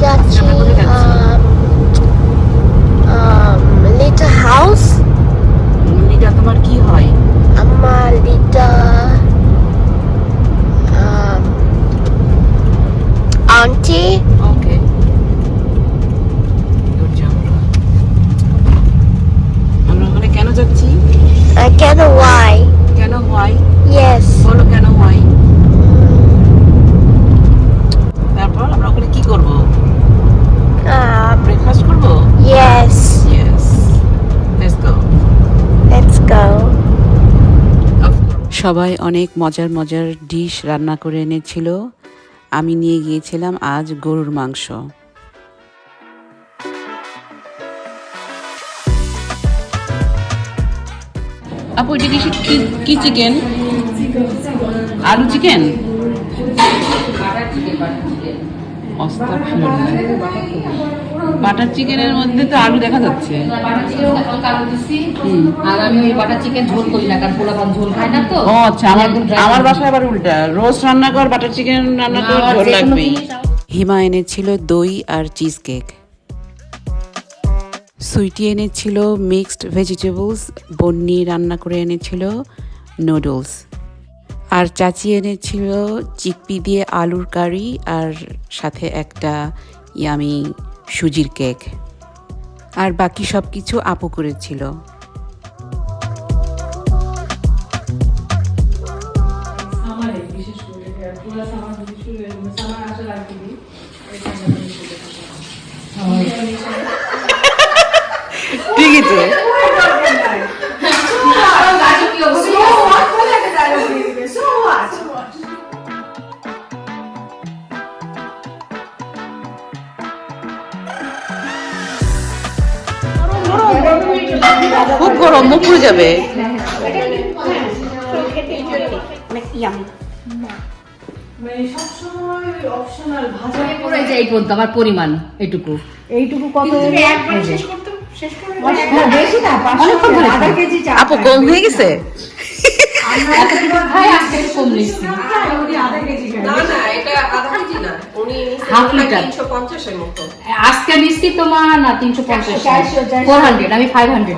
যাচ্ছি little house. লিটা তোমার কি হয়? আমার লিটা আন্টি। ওকে, আমরা ওখানে কেন যাচ্ছি? কেন why? কেন why? Yes. বলো কেন why? তারপর আমরা ওখানে কি করব? ব্রেকফাস্ট করব? Yes. Yes. Let's go. Let's go. সবাই অনেক মজার মজার ডিশ রান্না করে এনেছিল। আমি নিয়ে গিয়েছিলাম আজ গরুর মাংস। আপু এটা কি চিকেন? আলু চিকেন? বাটার চিকেনের মধ্যে তো আলু দেখা যাচ্ছে। আর আমি ওই বাটার চিকেন ঝোল করি না, কারণ পোলাপান ঝোল খায় না তো। ও আচ্ছা, আমার বাসায় আবার উল্টা, রোস্ট রান্না কর, বাটার চিকেন রান্না কর, ঝোল লাগবেই। হিমা এনেছিল দই আর চিজ কেক। সুইটি এনেছিল মিক্সড ভেজিটেবলস, বন্নি রান্না করে এনেছিল নুডলস, আর চাচি এনেছিল চিকপি দিয়ে আলুর কারি আর সাথে একটা ইয়ামি সুজির কেক। আর বাকি সব কিছু আপু করেছিল। ঠিকই তো। খুব গরম, মুখ পুড়ে যাবে। আমার পরিমাণ এইটুকু কত? আপু কম হয়ে গেছে। আজকে নিচ্ছি তোমার না 350, 400, আমি 500।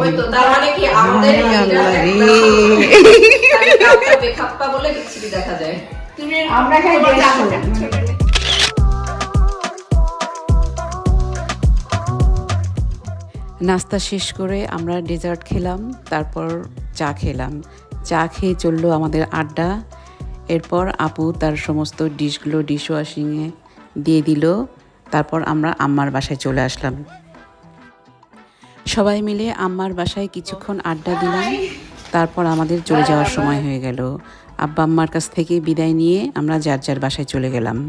নাস্তা শেষ করে আমরা ডেজার্ট খেলাম, তারপর চা খেলাম। চা খেয়ে চললো আমাদের আড্ডা। এরপর আপু তার সমস্ত ডিশগুলো ডিশওয়াশিংয়ে দিয়ে দিল। তারপর আমরা আম্মার বাসায় চলে আসলাম। সবাই মিলে আম্মার বাসায় কিছুক্ষণ আড্ডা দিলাম। তারপর আমাদের চলে যাওয়ার সময় হয়ে গেল। আব্বা আম্মার কাছ থেকে বিদায় নিয়ে আমরা যার যার বাসায় চলে গেলাম।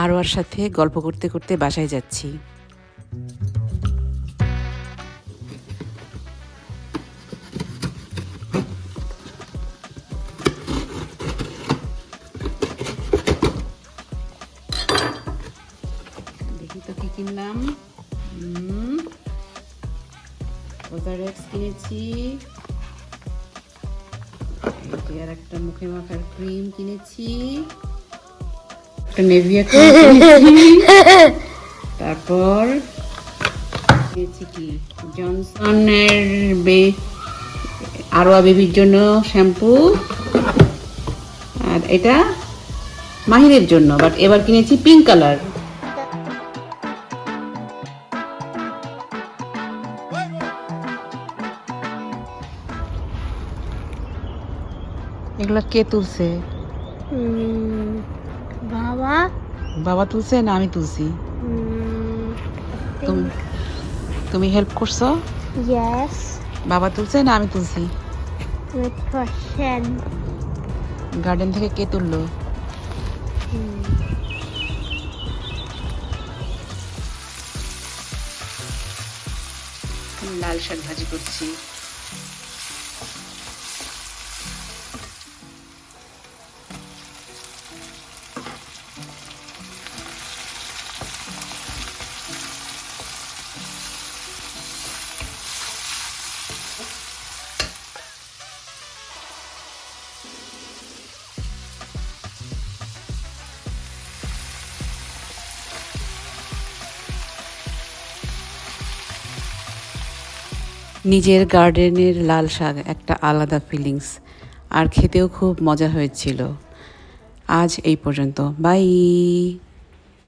আরোয়ার সাথে গল্প করতে করতে বাসায় যাচ্ছি। দেখি তো কি কিনলাম। ওজারেক্স কিনেছি, আর একটা মুখে মাখার ক্রিম কিনেছি, নেভিয়া কিনেছি, তারপর কিনেছি কি জনসনের আরোয়া বেবির জন্য শ্যাম্পু, আর এটা মাহিরের জন্য, বাট এবার কিনেছি পিঙ্ক কালার। এগুলা কে তুলছে? বাবা। বাবা তুলছে না আমি তুলছি? তুমি হেল্প করছো? Yes. বাবা তুলছে না আমি তুলছি? Good question. গার্ডেন থেকে কে তুললো? লাল শাক ভাজি করছি। নিজের গার্ডেনের লাল শাক একটা আলাদা ফিলিংস, আর খেতেও খুব মজা হয়েছিল। আজ এই পর্যন্ত, বাই।